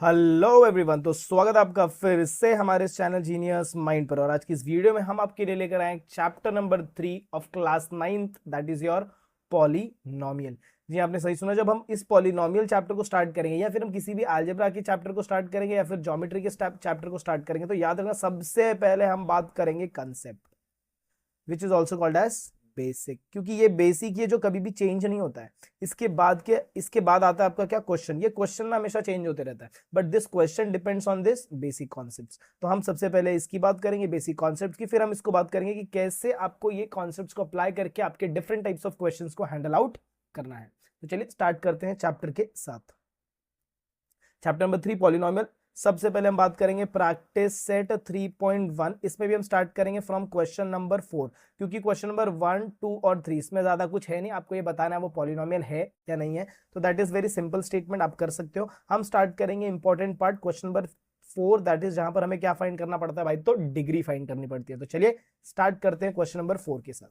Hello everyone, तो स्वागत है आपका फिर से हमारे चैनल जीनियस माइंड पर। और आज की इस वीडियो में हम आपके लिए लेकर आए chapter number 3 of class 9th, that is your polynomial. जी आपने सही सुना। जब हम इस पॉलिनोमियल चैप्टर को स्टार्ट करेंगे या फिर हम किसी भी अलजेब्रा के चैप्टर को स्टार्ट करेंगे या फिर ज्योमेट्री के चैप्टर को स्टार्ट करेंगे, तो याद रखना सबसे पहले हम बात करेंगे concept, which is also called as basic, क्योंकि ये बेसिक ये जो कभी भी चेंज नहीं होता है। इसके बाद आता है आपका क्या क्वेश्चन। ये क्वेश्चन ना हमेशा चेंज होते रहता है, but this question depends on this basic concepts. तो हम सबसे पहले इसकी बात करेंगे, बेसिक कॉन्सेप्ट्स की, फिर हम इसको बात करेंगे कि कैसे आपको ये कॉन्सेप्ट्स को अप्लाई करके आपके डिफरेंट टाइप्स ऑफ क्वेश्चंस को हैंडल आउट करना है। तो चलिए स्टार्ट करते हैं चैप्टर के साथ। Chapter number 3 polynomial. सबसे पहले हम बात करेंगे प्रैक्टिस सेट 3.1। इसमें भी हम स्टार्ट करेंगे फ्रॉम क्वेश्चन नंबर 4, क्योंकि क्वेश्चन नंबर 1, 2 और 3 इसमें ज्यादा कुछ है नहीं, आपको ये बताना है वो पॉलिनोमियल है या नहीं है। तो that is very simple statement, आप कर सकते हो। हम स्टार्ट करेंगे important part question number 4, that is जहां पर हमें क्या फाइंड करना पड़ता है भाई, तो डिग्री फाइंड करनी पड़ती है। तो चलिए स्टार्ट करते हैं क्वेश्चन नंबर 4 के साथ।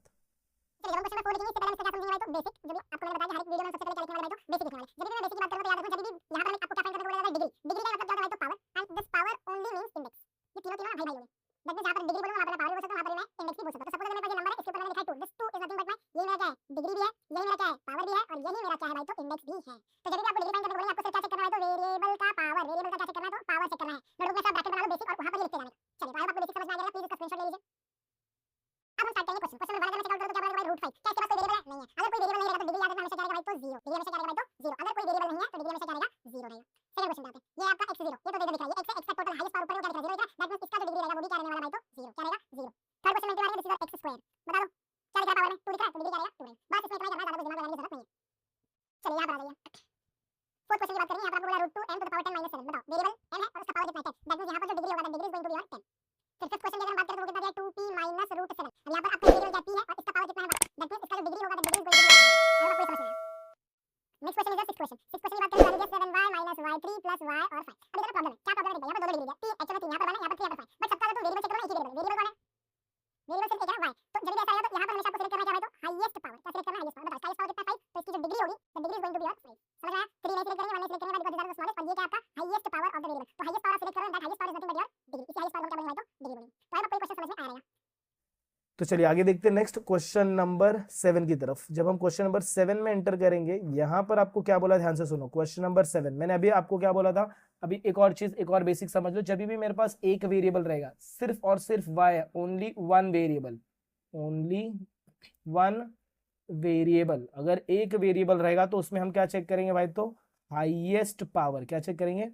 तो चलिए आगे देखते हैं नेक्स्ट क्वेश्चन नंबर 7 की तरफ। जब हम क्वेश्चन नंबर 7 में एंटर करेंगे, यहां पर आपको क्या बोला, ध्यान से सुनो। क्वेश्चन नंबर 7 मैंने अभी आपको क्या बोला था, अभी एक और चीज, एक और बेसिक समझ लो। जब भी मेरे पास एक वेरिएबल रहेगा, सिर्फ और सिर्फ y, only one variable, only one variable, अगर एक वेरिएबल रहेगा तो उसमें हम क्या चेक करेंगे भाई, तो हाईएस्ट पावर। क्या चेक करेंगे?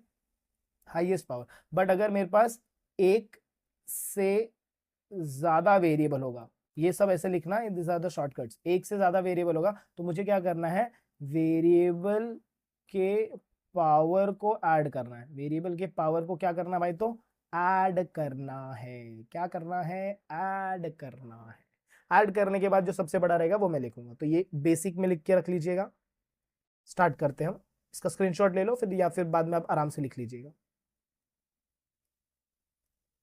Highest power. बट अगर मेरे पास एक से ज्यादा वेरिएबल होगा, ये सब ऐसे लिखना, दिस आर द शॉर्टकट्स। एक से ज्यादा वेरिएबल होगा तो मुझे क्या करना है, वेरिएबल के पावर को ऐड करना है। वेरिएबल के पावर को क्या करना भाई, तो ऐड करना है। क्या करना है? ऐड करना है। ऐड करने के बाद जो सबसे बड़ा रहेगा वो मैं लिखूंगा। तो ये बेसिक में लिख के रख लीजिएगा। स्टार्ट करते हैं हम। इसका स्क्रीनशॉट ले लो फिर, या फिर बाद में आप आराम से लिख लीजिएगा।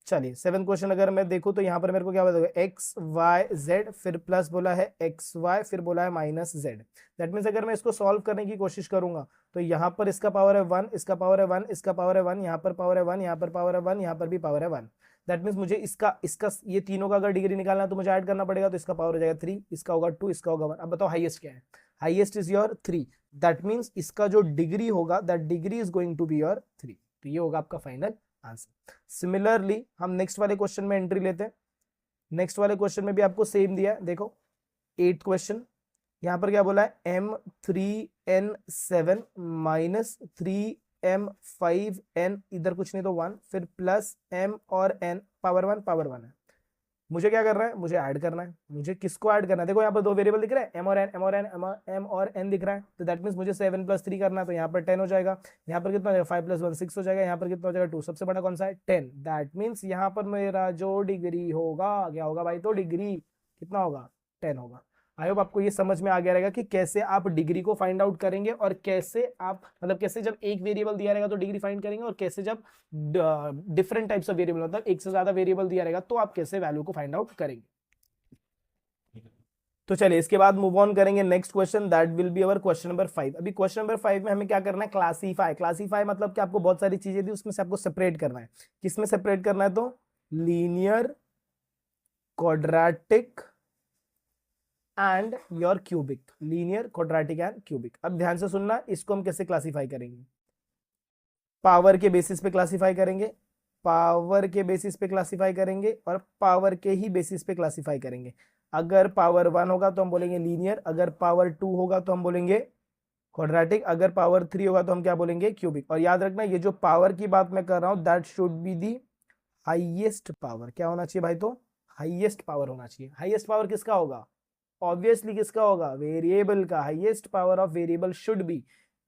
चलिए 7 क्वेश्चन अगर मैं देखूं तो यहाँ पर मेरे को क्या बताओगे, एक्स वाई जेड, फिर प्लस बोला है एक्स वाई, फिर बोला है माइनस जेड। दैट मीन्स अगर मैं इसको सॉल्व करने की कोशिश करूंगा तो यहाँ पर इसका पावर है 1, इसका पावर है 1, इसका पावर है 1, यहाँ पर पावर है 1, यहाँ पर पावर है 1, यहाँ पर भी पावर है 1। दैट मीन्स मुझे इसका इसका ये तीनों का अगर डिग्री निकालना है तो मुझे ऐड करना पड़ेगा। तो इसका पावर हो जाएगा 3, इसका होगा 2, इसका होगा 1। अब बताओ हाईएस्ट क्या है? Highest is your 3। That means इसका जो डिग्री होगा, that degree is going to be your 3। तो ये होगा आपका फाइनल आंसर। सिमिलरली हम नेक्स्ट वाले क्वेश्चन में एंट्री लेते हैं। नेक्स्ट वाले क्वेश्चन में भी आपको सेम दिया है, देखो 8th क्वेश्चन। यहां पर क्या बोला है, m3n7 माइनस 3m5n, इधर कुछ नहीं तो 1, फिर प्लस m और n पावर 1 है। मुझे क्या करना है, मुझे ऐड करना है। मुझे किसको ऐड करना है? देखो यहाँ पर दो वेरिएबल दिख रहे हैं, m और n, m और n, m और n दिख रहा है। तो दैट मीन्स मुझे 7 + 3 करना है। तो यहाँ पर 10 हो जाएगा, यहाँ पर कितना हो जाएगा, 5 + 1 6 हो जाएगा, यहाँ पर कितना हो जाएगा 2। सबसे बड़ा कौन सा है? 10। दैट मीन्स यहाँ पर मेरा जो डिग्री होगा, क्या होगा भाई, तो डिग्री कितना होगा, 10 होगा। आई होप आपको ये समझ में आ गया रहेगा कि कैसे आप डिग्री को फाइंड आउट करेंगे, और कैसे आप मतलब कैसे जब एक वेरिएबल दिया रहेगा तो डिग्री फाइंड करेंगे, और कैसे जब डिफरेंट टाइप्स ऑफ वेरिएबल, मतलब एक से ज्यादा वेरिएबल दिया रहेगा तो आप कैसे वैल्यू को फाइंड आउट करेंगे। तो चलिए इसके बाद मूव ऑन करेंगे next question, that will be our question number 5। अभी क्वेश्चन नंबर 5 में हमें क्या करना है, क्लासीफाई। क्लासीफाई मतलब कि आपको बहुत सारी चीजें दी, उसमें से आपको सेपरेट करना है। किसमें सेपरेट करना है, तो linear, quadratic and your cubic. Linear, quadratic and cubic. अब ध्यान से सुनना, इसको हम कैसे क्लासीफाई करेंगे, पावर के बेसिस पे क्लासीफाई करेंगे, पावर के बेसिस पे क्लासीफाई करेंगे और पावर के ही बेसिस पे क्लासीफाई करेंगे। अगर पावर 1 होगा तो हम बोलेंगे लीनियर, अगर पावर 2 होगा तो हम बोलेंगे क्वाड्रेटिक, अगर पावर 3 होगा तो हम क्या बोलेंगे, क्यूबिक। और याद रखना, ये जो पावर की बात मैं कर रहा हूं, that should be the highest power. क्या होना चाहिए भाई, तो हाईएस्ट पावर होना चाहिए। हाईएस्ट पावर किसका होगा, ऑब्वियसली किसका होगा, वेरिएबल का। Highest power of variable should be,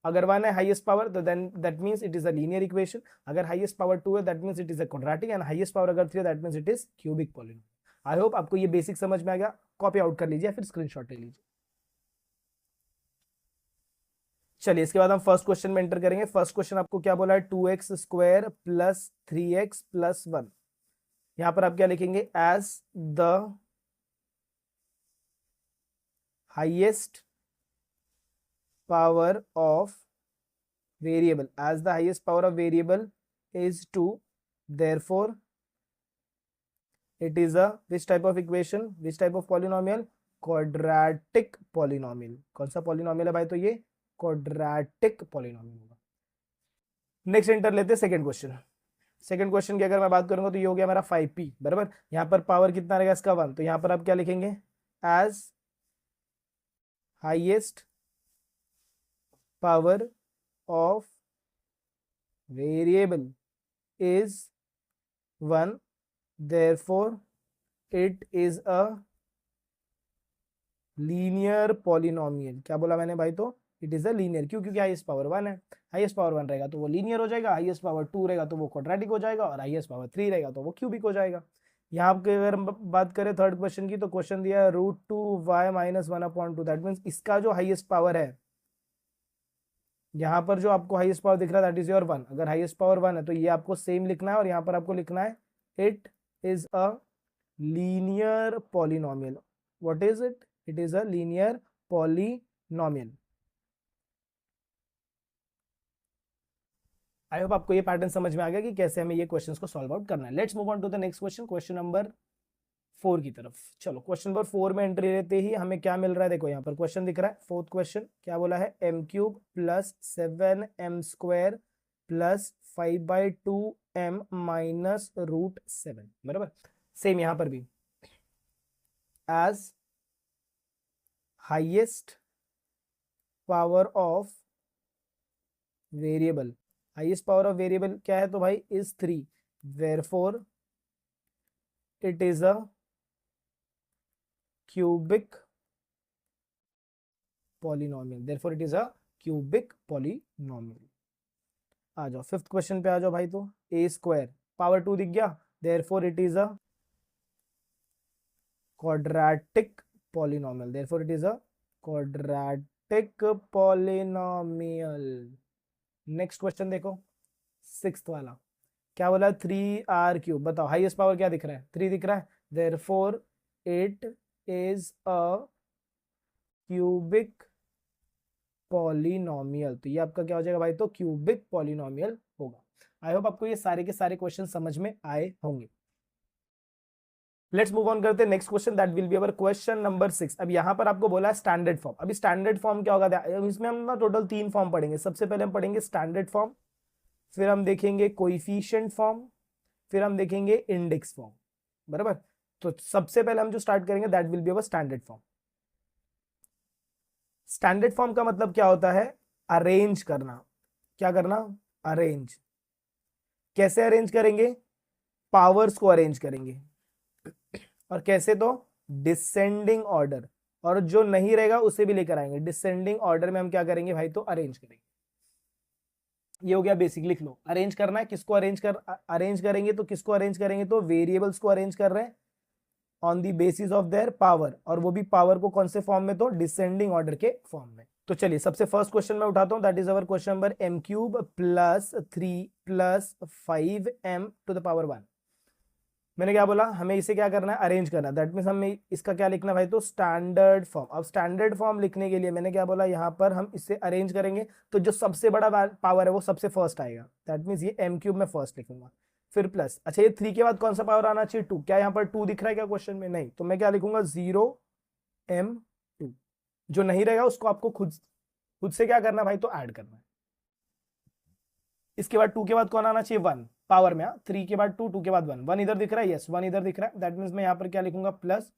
अगर 1 है हाईएस्ट पावर तो then that means it is a linear equation, अगर हाईएस्ट पावर 2 है that means it is a quadratic, and highest power अगर 3 है that means it is cubic polynomial. I hope आपको ये basic समझ में आ गया। कॉपी आउट कर लीजिए, फिर स्क्रीनशॉट ले लीजिए। चलिए इसके बाद हम फर्स्ट क्वेश्चन में एंटर करेंगे। फर्स्ट क्वेश्चन आपको क्या बोला है, 2x square plus 3x plus 1। यहां पर आप क्या लिखेंगे, as the highest power of variable, as the highest power of variable is 2, therefore it is a which type of equation, which type of polynomial, quadratic polynomial। कौन सा polynomial है भाई, तो ये quadratic polynomial होगा। नेक्स्ट एंटर लेते हैं second question. Second question की अगर मैं बात करूंगा तो ये हो गया मेरा 5p बराबर। यहाँ पर पावर कितना रहेगा इसका 1, तो यहाँ पर आप क्या लिखेंगे, as highest power of variable is 1, therefore it is a linear polynomial। क्या बोला मैंने भाई, तो इट इज अ लीनियर। क्यों, क्योंकि हाईएस्ट पावर 1 है। हाईएस्ट पावर 1 रहेगा तो वो लीनियर हो जाएगा, हाईएस्ट पावर 2 रहेगा तो वो क्वाड्रेटिक हो जाएगा, और हाईएस्ट पावर 3 रहेगा तो वो क्यूबिक हो जाएगा। यहाँ पे अगर बात करें थर्ड क्वेश्चन की, तो क्वेश्चन दिया है √2y - 1/2, दैट मीन्स इसका जो हाईएस्ट पावर है, यहाँ पर जो आपको हाईएस्ट पावर दिख रहा है दैट इज योर 1। अगर हाईएस्ट पावर 1 है तो ये आपको सेम लिखना है, और यहाँ पर आपको लिखना है it is a linear polynomial. What is it, it is a linear polynomial. I hope आपको ये पैटर्न समझ में आ गया कि कैसे हमें ये क्वेश्चंस को सॉल्व आउट करना है। Let's move on to the next question, question number 4 की तरफ। चलो क्वेश्चन नंबर 4 में एंट्री लेते ही हमें क्या मिल रहा है, देखो यहाँ पर क्वेश्चन दिख रहा है। फोर्थ क्वेश्चन क्या बोला है, m³ plus 7m² plus 5/2m minus √7 बराबर। सेम यहाँ पर भी, as highest power of variable, highest power of variable क्या है तो भाई is 3, therefore it is a cubic polynomial, therefore it is a cubic polynomial। आ जाओ फिफ्थ क्वेश्चन पे आ जाओ भाई, तो a² पावर 2 दिख गया, therefore it is a quadratic polynomial, therefore it is a quadratic polynomial। Next question देखो, sixth वाला क्या बोला, 3r³। बताओ हाईएस्ट पावर क्या दिख रहा है, 3 दिख रहा है, therefore it is a cubic polynomial. तो ये आपका क्या हो जाएगा भाई, तो क्यूबिक पॉलिनोमियल होगा। आई होप आपको ये सारे के सारे क्वेश्चन समझ में आए होंगे। लेट्स मूव ऑन करते हैं next question, that will be our question number 6। अब यहाँ पर आपको बोला है स्टैंडर्ड फॉर्म। अभी स्टैंडर्ड फॉर्म क्या होगा, इसमें हम ना टोटल 3 फॉर्म पढ़ेंगे। सबसे पहले हम पढ़ेंगे स्टैंडर्ड फॉर्म, फिर हम देखेंगे कोएफिशिएंट फॉर्म, फिर हम देखेंगे इंडेक्स फॉर्म बराबर। तो सबसे पहले हम जो स्टार्ट करेंगे that will be our standard form. Standard form का मतलब क्या होता है, अरेंज करना। क्या करना, अरेंज। कैसे अरेंज करेंगे, पावर्स को अरेंज करेंगे, और कैसे, तो डिसेंडिंग ऑर्डर, और जो नहीं रहेगा उसे भी लेकर आएंगे। डिसेंडिंग ऑर्डर में हम क्या करेंगे भाई, तो अरेंज करेंगे। ये हो गया बेसिक, लिख लो। अरेंज करना है, किसको अरेंज करेंगे, तो किसको अरेंज करेंगे, तो वेरिएबल्स को अरेंज कर रहे हैं on the basis of their power, और वो भी पावर को कौन से फॉर्म में, तो डिसेंडिंग ऑर्डर के फॉर्म में। तो चलिए सबसे फर्स्ट क्वेश्चन में उठाता हूं, that is our question number m³ plus 3 plus 5m to the power 1। मैंने क्या बोला, हमें इसे क्या करना है, अरेंज करना है। दैट मीन्स हमें इसका क्या लिखना है भाई, तो स्टैंडर्ड फॉर्म। अब स्टैंडर्ड फॉर्म लिखने के लिए मैंने क्या बोला, यहाँ पर हम इसे अरेंज करेंगे तो जो सबसे बड़ा पावर है वो सबसे फर्स्ट आएगा। दैट मीन्स ये m क्यूब में फर्स्ट लिखूंगा, फिर प्लस, अच्छा ये 3 के बाद कौन सा पावर आना चाहिए, 2। क्या यहाँ पर 2 दिख रहा है क्या क्वेश्चन में, नहीं, तो मैं क्या लिखूंगा 0m2। जो नहीं रहेगा उसको आपको खुद खुद से क्या करना है भाई, तो ऐड करना है। इसके बाद 2 के बाद कौन आना चाहिए, 1 पावर में। 3 के बाद 2, 2 के बाद 1, 1 इधर दिख रहा है, यस 1 इधर दिख रहा है। दैट मीन्स मैं यहाँ पर क्या लिखूंगा, प्लस,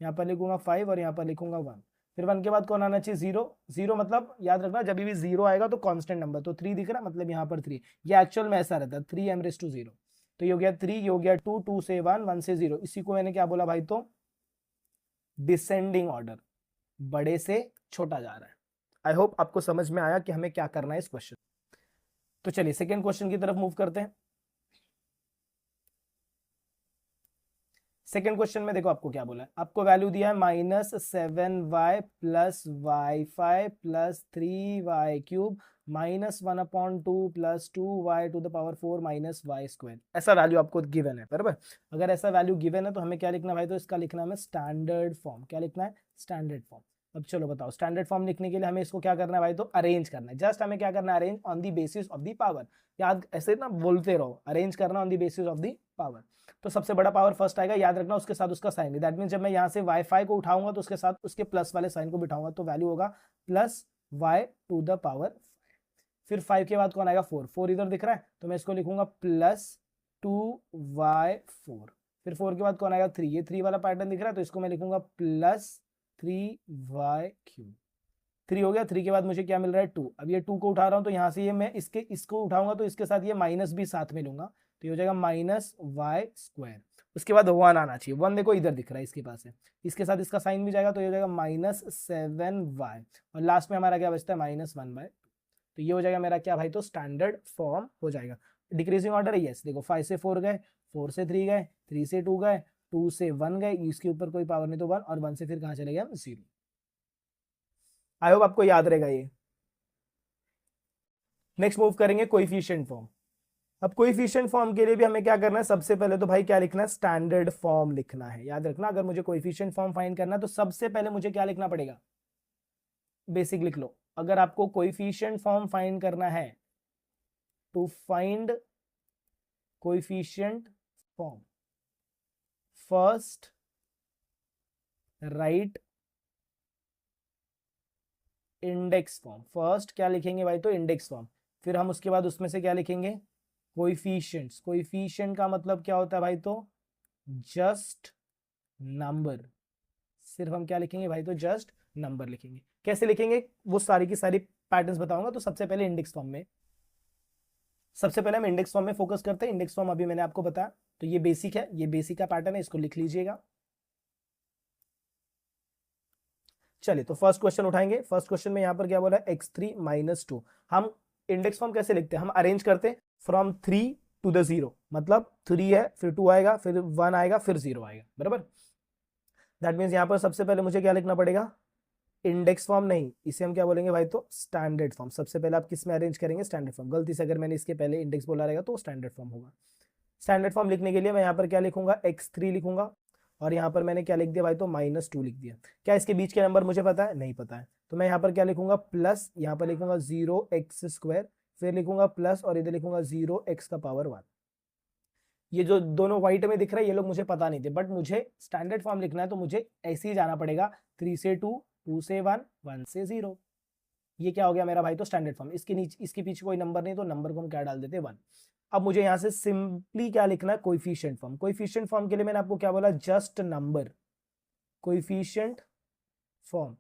यहाँ पर लिखूंगा 5 और यहाँ पर लिखूंगा 1। फिर 1 के बाद कौन आना चाहिए, 0। 0 मतलब याद रखना जब भी 0 आएगा तो कांस्टेंट नंबर, तो 3 दिख रहा है मतलब यहाँ पर 3। ये एक्चुअल में ऐसा रहता है 3m⁻0। तो ये हो गया 3, ये हो गया 2, 2 से 1, 1 से 0। इसी को मैंने क्या बोला भाई, तो डिसेंडिंग ऑर्डर, बड़े से छोटा जा रहा है। आई होप आपको समझ में आया कि हमें क्या करना है इस क्वेश्चन। तो चलिए सेकेंड क्वेश्चन की तरफ मूव करते हैं। सेकेंड क्वेश्चन में देखो आपको क्या बोला है, आपको वैल्यू दिया है -7y plus y5 plus 3y³ -1/2 plus 2y⁴ minus y²। ऐसा वैल्यू आपको गिवन है, बराबर। अगर ऐसा वैल्यू गिवन है तो हमें क्या लिखना है भाई, तो इसका लिखना है हमें स्टैंडर्ड फॉर्म। क्या लिखना है, स्टैंडर्ड फॉर्म। अब चलो बताओ, स्टैंडर्ड फॉर्म लिखने के लिए हमें इसको क्या करना है भाई, तो अरेंज करना है। जस्ट हमें क्या करना है, arrange on the basis of the power. याद ऐसे ना बोलते रहो, अरेंज करना on the basis of the power. तो सबसे बड़ा पावर फर्स्ट आएगा, याद रखना उसके साथ उसका साइन। दैट मीन जब मैं यहाँ से वाईफाई को उठाऊंगा तो उसके साथ उसके प्लस वाले साइन को बिठाऊंगा, तो वैल्यू होगा प्लस y⁴। फिर 5 के बाद कौन आएगा, 4। 4 इधर दिख रहा है तो मैं इसको लिखूंगा प्लस 2y⁴। फिर 4 के बाद कौन आएगा, 3। ये 3 वाला पैटर्न दिख रहा है तो इसको मैं लिखूंगा प्लस 3y³। 3 हो गया। 3 के बाद मुझे क्या मिल रहा है, 2। अब ये 2 को उठा रहा हूं तो यहाँ से ये मैं इसको उठाऊंगा तो इसके साथ ये माइनस भी साथ में लूंगा, तो ये हो जाएगा -y²। उसके बाद 1 आना चाहिए। 1 देखो इधर दिख रहा है, इसके पास है, इसके साथ इसका साइन भी जाएगा तो ये हो जाएगा -7y। और लास्ट में हमारा क्या बचता है, -1/2। तो ये हो जाएगा मेरा क्या भाई, तो स्टैंडर्ड फॉर्म हो जाएगा। डिक्रीजिंग ऑर्डर है, यस। देखो 5 से 4 गए, 4 से 3 गए, 3 से 2 गए, 2 से 1 गए, इसके ऊपर कोई पावर नहीं तो 1, और 1 से फिर कहाँ चले गए, 0। आई होप आपको याद रहेगा ये। नेक्स्ट मूव करेंगे कोएफिशिएंट फॉर्म। अब कोएफिशिएंट फॉर्म के लिए भी हमें क्या करना है, सबसे पहले तो भाई क्या लिखना है, स्टैंडर्ड फॉर्म लिखना है। याद रखना अगर मुझे कोएफिशिएंट फॉर्म फाइंड करना है तो सबसे पहले मुझे क्या लिखना पड़ेगा, बेसिक लिख लो। अगर आपको कोएफिशिएंट फॉर्म फाइंड करना है, to find coefficient form, first right index form. First क्या लिखेंगे भाई, तो इंडेक्स फॉर्म। फिर हम उसके बाद उसमें से क्या लिखेंगे, कोएफिशिएंट्स। कोएफिशिएंट का मतलब क्या होता है भाई, तो जस्ट नंबर। सिर्फ हम क्या लिखेंगे भाई, तो जस्ट नंबर लिखेंगे। कैसे लिखेंगे वो सारी की सारी पैटर्न्स बताऊंगा। तो सबसे पहले इंडेक्स फॉर्म में, सबसे पहले हम इंडेक्स फॉर्म में फोकस करते हैं। इंडेक्स फॉर्म अभी मैंने आपको बताया, तो ये बेसिक है, ये बेसिक का पैटर्न है, इसको लिख लीजिएगा। चलिए तो फर्स्ट क्वेश्चन उठाएंगे। फर्स्ट क्वेश्चन में यहाँ पर क्या बोला है, x3 - 2। हम इंडेक्स फॉर्म कैसे लिखते हैं, हम अरेंज करते हैं फ्रॉम 3 टू द 0। मतलब 3 है, फिर 2 आएगा, फिर 1 आएगा, फिर 0 आएगा, बराबर। दैट मीन्स यहाँ पर सबसे पहले मुझे क्या लिखना पड़ेगा, इंडेक्स फॉर्म नहीं, इसे हम क्या बोलेंगे भाई, तो स्टैंडर्ड फॉर्म। सबसे पहले आप किस में अरेंज करेंगे, स्टैंडर्ड फॉर्म। गलती से अगर मैंने इसके पहले इंडेक्स बोला रहेगा तो स्टैंडर्ड फॉर्म होगा। स्टैंडर्ड फॉर्म लिखने के लिए मैं यहाँ पर क्या लिखूंगा, x3 लिखूंगा, और यहाँ पर मैंने क्या लिख दिया भाई, तो -2 लिख दिया। क्या इसके बीच के नंबर मुझे पता है, नहीं पता है, तो मैं यहाँ पर क्या लिखूंगा, प्लस, यहाँ पर लिखूंगा 0x², फिर लिखूंगा प्लस, और इधर लिखूंगा 0x⁴ ये जो दोनों व्हाइट में दिख रहा है ये लोग मुझे पता नहीं थे, बट मुझे स्टैंडर्ड फॉर्म लिखना है तो मुझे ऐसे ही जाना पड़ेगा, 3 से 2, 2 से 1, 1 से 0। ये क्या हो गया मेरा भाई, तो स्टैंडर्ड फॉर्म। इसके नीचे, इसके पीछे कोई नंबर नहीं तो नंबर को हम क्या डाल देते, 1। अब मुझे यहां से सिंपली क्या लिखना है, कोएफिशिएंट फॉर्म। कोएफिशिएंट फॉर्म के लिए मैंने आपको क्या बोला, just number. Coefficient form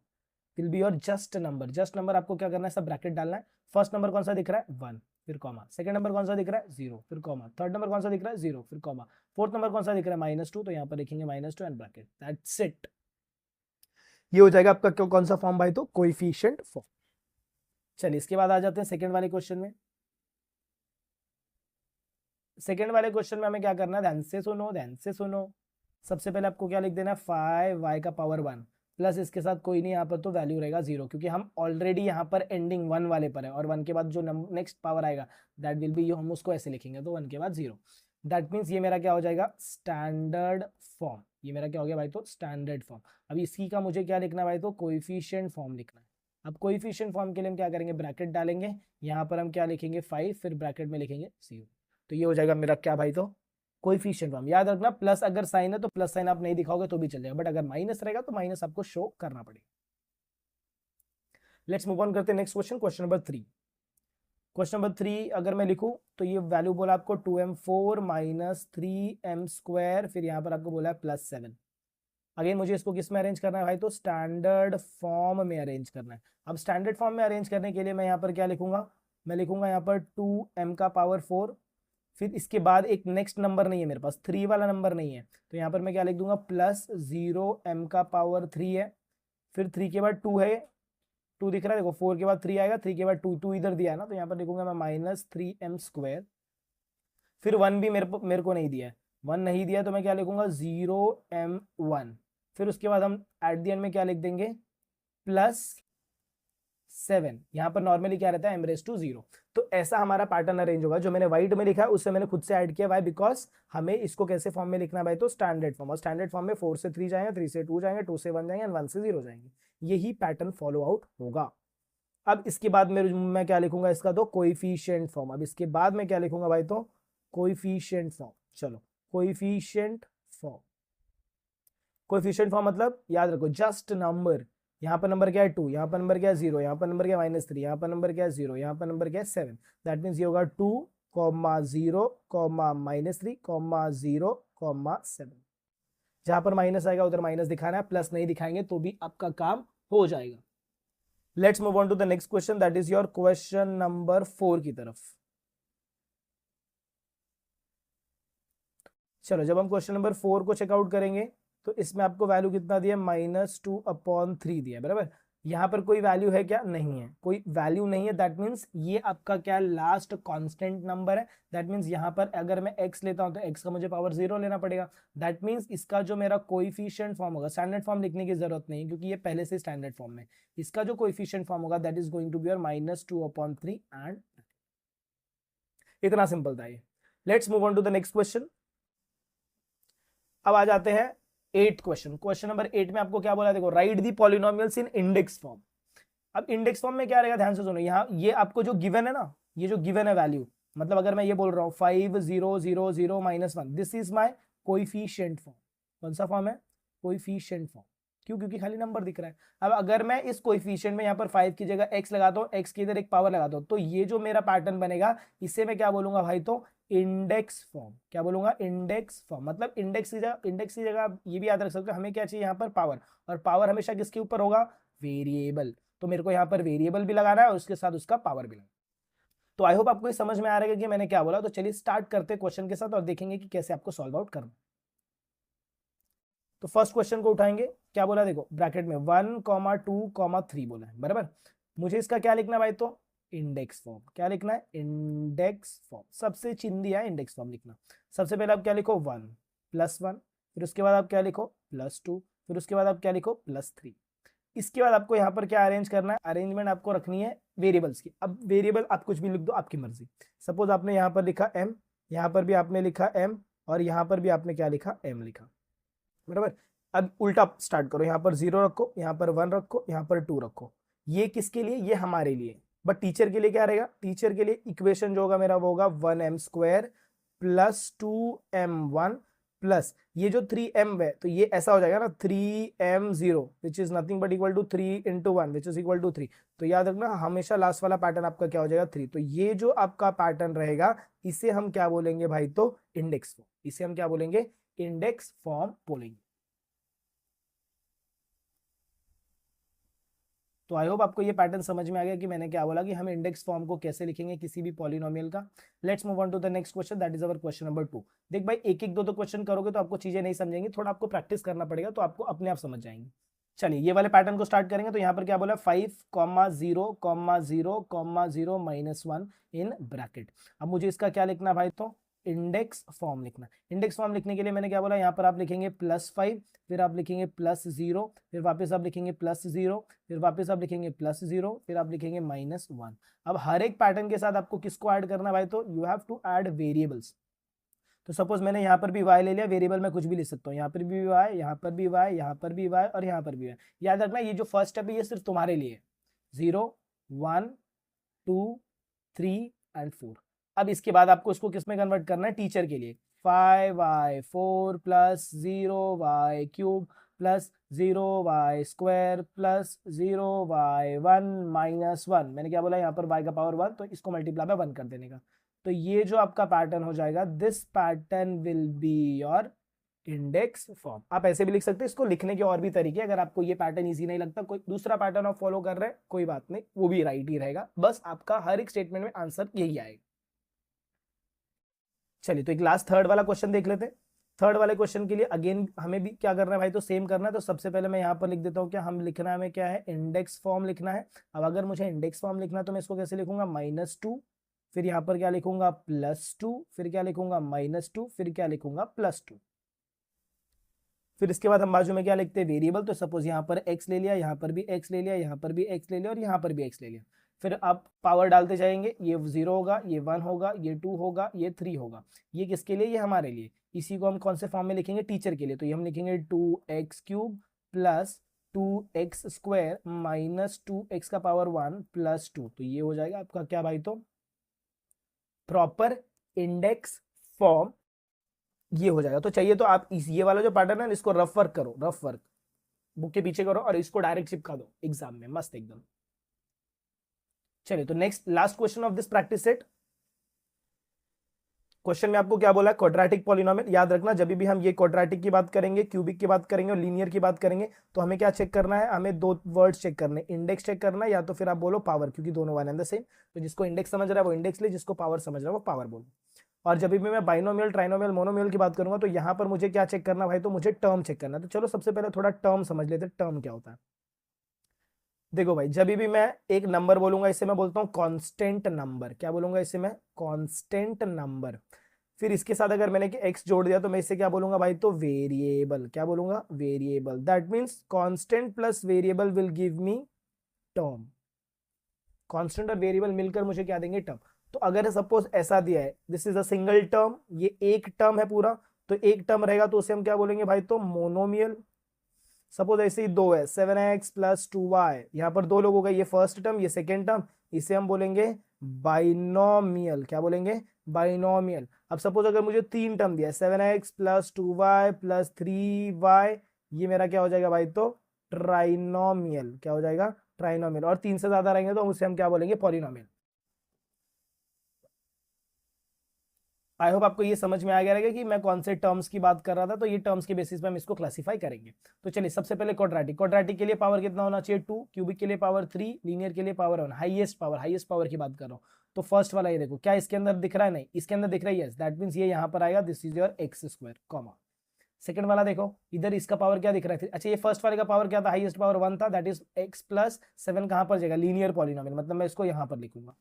will be your just number. Just number आपको क्या करना है, सब ब्रैकेट डालना है। फर्स्ट नंबर कौन सा दिख रहा है, 1, फिर कॉमा। सेकंड नंबर कौन सा दिख रहा है, 0, फिर कॉमा। थर्ड नंबर कौन सा दिख रहा है, 0, फिर कॉमा। फोर्थ नंबर कौन सा दिख रहा है, -2, तो यहाँ पर लिखेंगे -2 एंड ब्रैकेट। That's it. ये हो जाएगा आपका कौन सा फॉर्म भाई, तो कोएफिशिएंट फॉर्म। चलिए इसके बाद आ जाते हैं सेकंड वाले क्वेश्चन में। सेकंड वाले क्वेश्चन में हमें क्या करना है, ध्यान से सुनो, ध्यान से सुनो। सबसे पहले आपको क्या लिख देना है, 5y⁴ प्लस इसके साथ कोई नहीं, यहाँ पर तो वैल्यू रहेगा 0, क्योंकि हम ऑलरेडी यहाँ पर एंडिंग 1 वाले पर है, और 1 के बाद जो नेक्स्ट पावर आएगा दैट विल बी, हम उसको ऐसे लिखेंगे, तो 1 के बाद 0। दैट मीन्स ये मेरा क्या हो जाएगा, स्टैंडर्ड फॉर्म। ये मेरा क्या हो गया भाई, तो स्टैंडर्ड फॉर्म। अब इसी का मुझे क्या लिखना है भाई, तो कोएफिशिएंट फॉर्म लिखना है। अब कोएफिशिएंट फॉर्म के लिए हम क्या करेंगे, ब्रैकेट डालेंगे, यहाँ पर हम क्या लिखेंगे 5, फिर ब्रैकेट में लिखेंगे 0। तो ये हो जाएगा मेरा क्या भाई, तो कोएफिशिएंट फॉर्म। याद रखना प्लस अगर साइन है तो प्लस साइन आप नहीं दिखाओगे तो भी चलेगा, बट अगर माइनस रहेगा तो माइनस आपको शो करना पड़ेगा। लेट्स मूव ऑन करते हैं next question, question number 3। Question number 3 अगर मैं लिखूं तो ये वैल्यू बोला आपको 2m4 माइनस 3m², फिर यहाँ पर आपको बोला है +7। अगेन मुझे इसको किस में अरेंज करना है भाई, तो स्टैंडर्ड फॉर्म में अरेंज करना है। अब स्टैंडर्ड फॉर्म में अरेंज करने के लिए मैं यहाँ पर क्या लिखूंगा, मैं लिखूंगा यहाँ पर 2m⁴, फिर इसके बाद एक नेक्स्ट नंबर नहीं है मेरे पास, 3 वाला नंबर नहीं है, तो यहाँ पर मैं क्या लिख दूंगा +0m⁴ है, फिर 3 के बाद 2 है, 2 दिख रहा है देखो, 4 के बाद 3 आएगा, 3 के बाद 2, 2 इधर दिया है ना, तो यहाँ पर लिखूंगा मैं -3m², फिर 1 भी मेरे को नहीं दिया है, 1 नहीं दिया तो मैं क्या लिखूंगा 0m1, फिर उसके बाद हम एट द एंड में क्या लिख देंगे +7। यहाँ पर नॉर्मली क्या रहता है m⁻⁴। तो ऐसा हमारा पैटर्न अरेंज होगा। जो मैंने व्हाइट में लिखा है उससे मैंने खुद से ऐड किया, वाई बिकॉज हमें इसको कैसे फॉर्म में लिखना है भाई, तो स्टैंडर्ड फॉर्म। और स्टैंडर्ड फॉर्म में 4 से 3 जाएंगे, 3 से 2 जाएंगे, 2 से 1 जाएंगे, 1 से 0 जाएंगे। यही पैटर्न फॉलो आउट होगा। अब इसके बाद मैं क्या लिखूंगा इसका, तो कोएफिशिएंट फॉर्म। अब इसके बाद मैं क्या लिखूंगा भाई, तो कोएफिशिएंट फॉर्म। चलो कोएफिशिएंट फॉर्म, कोएफिशिएंट फॉर्म मतलब याद रखो जस्ट नंबर। यहाँ पर नंबर क्या है 2, यहाँ पर नंबर क्या है 0, यहाँ पर नंबर क्या है -3, यहाँ पर नंबर क्या है 0, यहाँ पर नंबर क्या है 7। दैट मीन्स ये होगा 2, 0, -3, 0, 7। जहां पर माइनस आएगा उधर माइनस दिखाना है, प्लस नहीं दिखाएंगे तो भी आपका काम हो जाएगा। Let's move on to the next question, that is your question number 4 की तरफ। चलो जब हम क्वेश्चन नंबर 4 को चेकआउट करेंगे तो इसमें आपको वैल्यू कितना दिया, -2/3 दिया है, बराबर। यहाँ पर कोई वैल्यू है क्या, नहीं है, कोई वैल्यू नहीं है। दैट मीन्स ये आपका क्या लास्ट कांस्टेंट नंबर है। दैट मीन्स यहाँ पर अगर मैं x लेता हूँ तो x का मुझे पावर 0 लेना पड़ेगा। दैट मीन्स इसका जो मेरा कोएफिशिएंट फॉर्म होगा, स्टैंडर्ड फॉर्म लिखने की जरूरत नहीं क्योंकि ये पहले से स्टैंडर्ड फॉर्म में, इसका जो कोएफिशिएंट फॉर्म होगा that is going to be your -2/3 and इतना सिंपल था ये। Let's move on to the next question. अब आ जाते हैं 8th क्वेश्चन। क्वेश्चन नंबर 8 में आपको क्या बोला, देखो राइट दी पॉलिनोमियल्स इन इंडेक्स फॉर्म। अब इंडेक्स फॉर्म में क्या रहेगा, ध्यान से सुनो। यहाँ ये आपको जो गिवन है ना, ये जो गिवन है वैल्यू, मतलब अगर मैं ये बोल रहा हूँ 5 0 0 0 -1, this is my coefficient form. कौन सा फॉर्म है, कोएफिशिएंट फॉर्म। क्यों, क्योंकि खाली नंबर दिख रहा है। अब अगर मैं इस कोएफिशिएंट में यहाँ पर 5 की जगह x लगाता हूँ, x की इधर एक पावर लगाता हूँ, तो ये जो मेरा पैटर्न बनेगा इसे मैं क्या बोलूंगा भाई, तो इंडेक्स फॉर्म। क्या बोलूंगा, इंडेक्स फॉर्म। मतलब इंडेक्स की जगह ये भी याद रख सकते हो, हमें क्या चाहिए यहाँ पर, पावर। और पावर हमेशा किसके ऊपर होगा, वेरिएबल। तो मेरे को यहाँ पर वेरिएबल भी लगाना है और उसके साथ उसका पावर भी लगाना है। तो आई होप आपको ये समझ में आ रहा है कि मैंने क्या बोला। तो चलिए स्टार्ट करते हैं क्वेश्चन के साथ और देखेंगे कि कैसे आपको सॉल्व आउट करना। तो फर्स्ट क्वेश्चन को उठाएंगे, क्या बोला देखो, ब्रैकेट में 1, 2, 3 बोला है, बराबर। मुझे इसका क्या लिखना है भाई, तो इंडेक्स फॉर्म। क्या लिखना है, इंडेक्स फॉर्म। सबसे चिंदी है इंडेक्स फॉर्म लिखना। सबसे पहले आप क्या लिखो 1 +1, फिर उसके बाद आप क्या लिखो +2, फिर उसके बाद आप क्या लिखो +3। इसके बाद आपको यहाँ पर क्या अरेंज करना है, अरेंजमेंट आपको रखनी है वेरिएबल्स की। अब वेरिएबल आप कुछ भी लिख दो, आपकी मर्जी। सपोज आपने यहाँ पर लिखा m, यहाँ पर भी आपने लिखा m, और यहाँ पर भी आपने क्या लिखा, m लिखा, बराबर। अब उल्टा स्टार्ट करो, यहाँ पर 0 रखो, यहाँ पर 1 रखो, यहाँ पर 2 रखो। ये किसके लिए, ये हमारे लिए। बट टीचर के लिए क्या रहेगा, टीचर के लिए इक्वेशन जो होगा मेरा वो होगा 1m² + 2m1 प्लस ये जो 3m है तो ये ऐसा हो जाएगा ना 3m0 which is nothing but equal to 3 × 1 which is equal to 3। तो याद रखना हमेशा लास्ट वाला पैटर्न आपका क्या हो जाएगा 3। तो ये जो आपका पैटर्न रहेगा इसे हम क्या बोलेंगे भाई, तो इंडेक्स फॉर्म। इसे हम क्या बोलेंगे, इंडेक्स फॉर्म बोलेंगे। तो आई होप आपको ये पैटर्न समझ में आ गया कि मैंने क्या बोला कि हम इंडेक्स फॉर्म को कैसे लिखेंगे किसी भी पॉलिनोमियल का। Let's move on to the next question, that is our question number 2। देख भाई एक एक दो क्वेश्चन करोगे तो आपको चीजें नहीं समझेंगी, थोड़ा आपको प्रैक्टिस करना पड़ेगा तो आपको अपने आप समझ जाएंगे। चलिए ये वाले पैटर्न को स्टार्ट करेंगे। तो यहाँ पर क्या बोला 5, 0, 0, 0 -1 इन ब्रैकेट। अब मुझे इसका क्या लिखना भाई, तो इंडेक्स फॉर्म लिखना। इंडेक्स फॉर्म लिखने के लिए मैंने क्या बोला, यहाँ पर आप लिखेंगे +5, फिर आप लिखेंगे +0, फिर वापस आप लिखेंगे +0, फिर वापस आप लिखेंगे +0, फिर आप लिखेंगे -1। अब हर एक पैटर्न के साथ आपको किसको ऐड करना है भाई, तो you have to add variables. तो सपोज मैंने यहाँ पर भी y ले लिया, वेरिएबल में कुछ भी लिख सकता हूँ, यहाँ पर भी y, यहाँ पर भी y, यहाँ पर भी y और यहाँ पर भी y। याद रखना ये जो फर्स्ट स्टेप है ये सिर्फ तुम्हारे लिए, 0 1 2 3 एंड 4। अब इसके बाद आपको इसको किस में कन्वर्ट करना है, टीचर के लिए। 5y4 plus 0y³ plus 0y² plus 0y1 minus 1। मैंने क्या बोला, यहाँ पर y का पावर 1, तो इसको मल्टीप्लाई में 1 कर देने का। तो ये जो आपका पैटर्न हो जाएगा, this pattern will be your index form. आप ऐसे भी लिख सकते हैं, इसको लिखने के और भी तरीके। अगर आपको ये पैटर्न इजी नहीं लगता, कोई दूसरा पैटर्न आप फॉलो कर रहे हैं, कोई बात नहीं, वो भी राइट ही रहेगा, बस आपका हर एक स्टेटमेंट में आंसर यही आएगा। चलिए तो एक लास्ट थर्ड वाला क्वेश्चन देख लेते हैं। थर्ड वाले क्वेश्चन के लिए अगेन हमें भी क्या करना है भाई, तो सेम करना है। तो सबसे पहले मैं यहाँ पर लिख देता हूँ, क्या हम लिखना है, हमें क्या है, इंडेक्स फॉर्म लिखना है। अब अगर मुझे इंडेक्स फॉर्म लिखना है तो मैं इसको कैसे लिखूंगा, -2, फिर यहाँ पर क्या लिखूंगा, +2, फिर क्या लिखूंगा, -2, फिर क्या लिखूंगा, +2। फिर इसके बाद हम बाजू में क्या लिखते हैं, वेरिएबल। तो सपोज यहाँ पर x ले लिया, यहाँ पर भी x ले लिया, यहाँ पर भी x ले लिया और यहाँ पर भी x ले लिया। फिर आप पावर डालते जाएंगे, ये 0 होगा, ये 1 होगा, ये 2 होगा, ये 3 होगा। ये किसके लिए, ये हमारे लिए। इसी को हम कौन से फॉर्म में लिखेंगे, टीचर के लिए। तो ये हम लिखेंगे 2x³ plus 2x² minus 2x का पावर 1 प्लस 2। तो ये हो जाएगा आपका क्या भाई, तो प्रॉपर इंडेक्स फॉर्म ये हो जाएगा। तो चाहिए तो आप ये वाला जो पैटर्न है इसको रफ वर्क करो, रफ वर्क बुक के पीछे करो और इसको डायरेक्ट चिपका दो एग्जाम में, मस्त एकदम। चलिए तो next last question of this practice set. Question में आपको क्या बोला है, क्वाड्रेटिक पॉलिनोमियल। याद रखना जब भी हम ये क्वाड्रेटिक की बात करेंगे, क्यूबिक की बात करेंगे और लीनियर की बात करेंगे, तो हमें क्या चेक करना है, हमें दो वर्ड्स चेक करने, इंडेक्स चेक करना है या तो फिर आप बोलो पावर, क्योंकि दोनों वन एंड द सेम। तो जिसको इंडेक्स समझ रहा है वो इंडेक्स ले, जिसको पावर समझ रहा है वो पावर बोलो। और जब भी मैं बाइनोमियल, ट्राइनोमियल, मोनोमियल की बात करूंगा तो यहाँ पर मुझे क्या चेक करना भाई, तो मुझे टर्म चेक करना है। तो चलो सबसे पहले थोड़ा टर्म समझ लेते हैं, टर्म क्या होता है। देखो भाई जब भी मैं एक नंबर बोलूंगा इसे मैं बोलता हूँ कांस्टेंट नंबर। क्या बोलूंगा इसे मैं, कांस्टेंट नंबर। फिर इसके साथ अगर मैंने कि x जोड़ दिया तो मैं इसे क्या बोलूंगा भाई, तो वेरिएबल। क्या बोलूंगा, variable. That means constant plus variable will give me term. Constant और वेरिएबल मिलकर मुझे क्या देंगे, टर्म। तो अगर सपोज ऐसा दिया है, this is a single term, ये एक टर्म है पूरा, तो एक टर्म रहेगा तो उसे हम क्या बोलेंगे भाई, तो मोनोमियल। सपोज ऐसे ही दो है, 7x प्लस 2y, यहाँ पर दो लोग हो गए, ये फर्स्ट टर्म ये सेकेंड टर्म, इसे हम बोलेंगे बाइनोमियल। क्या बोलेंगे, बाइनोमियल। अब सपोज अगर मुझे तीन टर्म दिया है, 7x plus 2y plus 3y, ये मेरा क्या हो जाएगा भाई, तो ट्राइनोमियल। क्या हो जाएगा, ट्राइनोमियल। और तीन से ज्यादा रहेंगे तो उसे हम क्या बोलेंगे, पॉलिनोमियल। आई होप आपको ये समझ में आ गया रहेगा कि मैं कौन से टर्म्स की बात कर रहा था। तो ये टर्म्स के बेसिस पे हम इसको क्लासिफाई करेंगे। तो चलिए सबसे पहले क्वाड्रेटिक। क्वाड्रेटिक के लिए पावर कितना होना चाहिए, 2, क्यूबिक के लिए पावर 3, लीनियर के लिए पावर 1। हाईएस्ट पावर की बात कर रहा हूँ। तो फर्स्ट वाला ये देखो, क्या इसके अंदर दिख रहा है, नहीं इसके अंदर दिख रहा है, यस, दैट मीन्स ये यहाँ पर आएगा, this is your x², comma. Second वाला देखो, इधर इसका पावर क्या दिख रहा है, अच्छा ये फर्स्ट वाले का पावर क्या था, हाईएस्ट पावर 1 था, दैट इज x प्लस 7 कहाँ पर जाएगा, लीनियर पॉलिनोमियल, मतलब मैं इसको यहाँ पर लिखूंगा।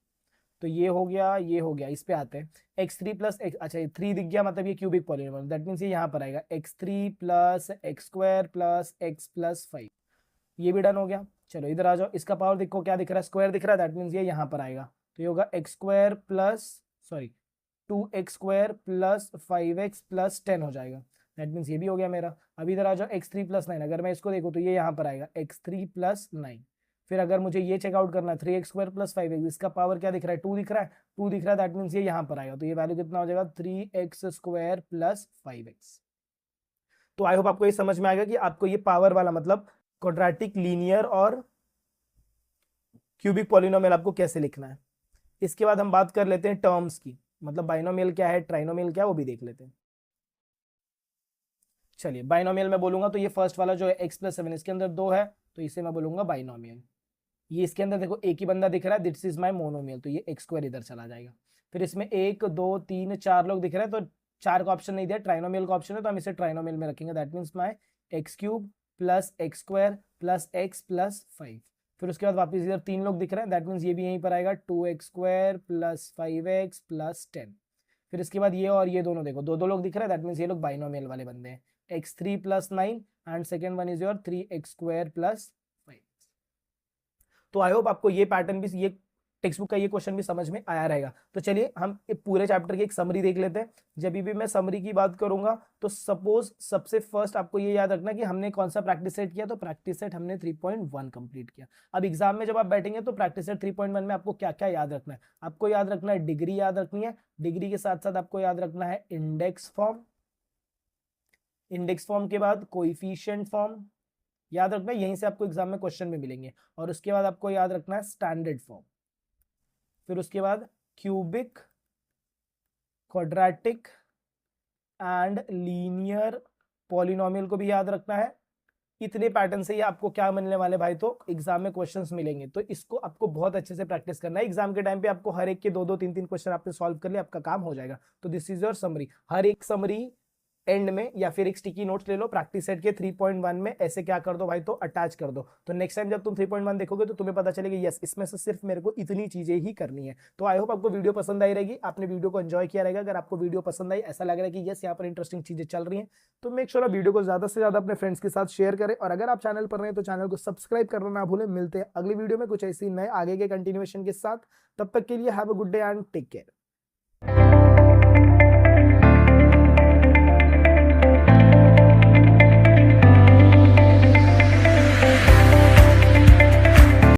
तो ये हो गया, ये हो गया, इस पे आते हैं, x3 प्लस x, अच्छा ये 3 दिख गया, मतलब ये क्यूबिक पॉलिनोमियल, दैट मीन्स ये यहाँ पर आएगा x3 plus x² plus x plus 5। ये भी डन हो गया। चलो इधर आ जाओ, इसका पावर देखो क्या दिख रहा है, स्क्वायर दिख रहा है, दैट मीन्स ये यहाँ पर आएगा। तो ये होगा x² plus, sorry 2x² plus 5x plus 10 हो जाएगा, दैट मीन्स ये भी हो गया मेरा। अब इधर आ जाओ, x3 प्लस 9, अगर मैं इसको देखूँ तो ये यहाँ पर आएगा x3 प्लस 9। फिर अगर मुझे ये चेकआउट करना है, 3x² प्लस 5x, इसका पावर क्या दिख रहा है, 2 दिख रहा है, 2 दिख रहा है, दैट मीन्स ये यहाँ पर आएगा। तो ये वैल्यू कितना हो जाएगा, 3x² प्लस 5x। तो आई होप आपको ये समझ में आएगा कि आपको ये पावर वाला मतलब क्वाड्रेटिक, लीनियर और क्यूबिक पॉलिनोमियल आपको कैसे लिखना है। इसके बाद हम बात कर लेते हैं टर्म्स की, मतलब बाइनोमियल क्या है, ट्राइनोमियल क्या है, वो भी देख लेते हैं। चलिए बाइनोमियल में बोलूंगा तो ये फर्स्ट वाला जो है x प्लस 7, इसके अंदर दो है तो इसे मैं बोलूंगा बाइनोमियल। ये इसके अंदर देखो एक ही बंदा दिख रहा है, दिस इज माई मोनोमियल, तो ये x² इधर चला जाएगा। फिर इसमें 1 2 3 4 लोग दिख रहे हैं, तो 4 का ऑप्शन नहीं दिया, ट्राइनोमियल का ऑप्शन है, तो हम इसे ट्राइनोमियल में रखेंगे, that means my x³ plus x² plus x plus 5। फिर उसके बाद वापस इधर 3 लोग दिख रहे हैं, दैट मीन्स ये भी यहीं पर आएगा, 2x² प्लस 5x प्लस 10। फिर इसके बाद ये और ये दोनों देखो, दो दो लोग दिख रहे हैं, दैट मीन्स ये लोग बाइनोमियल वाले बंदे हैं, x3 plus 9 and second one is your 3x² plus 5। तो आई होप आपको ये पैटर्न भी, ये टेक्स्ट बुक का ये क्वेश्चन भी समझ में आया रहेगा। तो चलिए हम पूरे चैप्टर की एक समरी देख लेते हैं। जब भी मैं समरी की बात करूंगा तो सपोज सबसे फर्स्ट आपको ये याद रखना कि हमने कौन सा प्रैक्टिस सेट किया, तो प्रैक्टिस सेट हमने 3.1 कंप्लीट किया। अब एग्जाम में जब आप बैठेंगे तो प्रैक्टिस सेट 3.1 में आपको क्या क्या याद रखना है? आपको याद रखना है डिग्री याद रखनी है, डिग्री के साथ साथ आपको याद रखना है इंडेक्स फॉर्म, इंडेक्स फॉर्म के बाद कोएफिशिएंट फॉर्म याद रखना है, यहीं से आपको एग्जाम में क्वेश्चन में मिलेंगे। और उसके बाद आपको याद रखना है स्टैंडर्ड फॉर्म, फिर उसके बाद cubic, quadratic and linear polynomial को भी याद रखना है। इतने पैटर्न से ये आपको क्या मिलने वाले भाई, तो एग्जाम में क्वेश्चंस मिलेंगे। तो इसको आपको बहुत अच्छे से प्रैक्टिस करना है। एग्जाम के टाइम पे आपको हर एक के 2-2 3-3 क्वेश्चन आपने सॉल्व कर लिया, आपका काम हो जाएगा। तो दिस इज योर समरी। हर एक समरी एंड में या फिर एक स्टिकी नोट्स ले लो, प्रैक्टिस सेट के 3.1 में ऐसे क्या कर दो भाई, तो अटैच कर दो। तो नेक्स्ट टाइम जब तुम 3.1 देखोगे तो तुम्हें पता चलेगा यस इसमें से सिर्फ मेरे को इतनी चीजें ही करनी है। तो आई होप आपको वीडियो पसंद आई रहेगी, आपने वीडियो को एंजॉय किया रहेगा। अगर आपको वीडियो पसंद आई, ऐसा लग रहा है कि यस यहाँ पर इंटरेस्टिंग चीजें चल रही हैं, तो मेक श्योर आप वीडियो को ज्यादा से ज्यादा अपने फ्रेंड्स के साथ शेयर करें। और अगर आप चैनल पर रहे हैं तो चैनल को सब्सक्राइब करना ना भूलें। मिलते हैं अगली वीडियो में कुछ ऐसी नए आगे के कंटिन्यूएशन के साथ। तब तक के लिए have a good day and take care.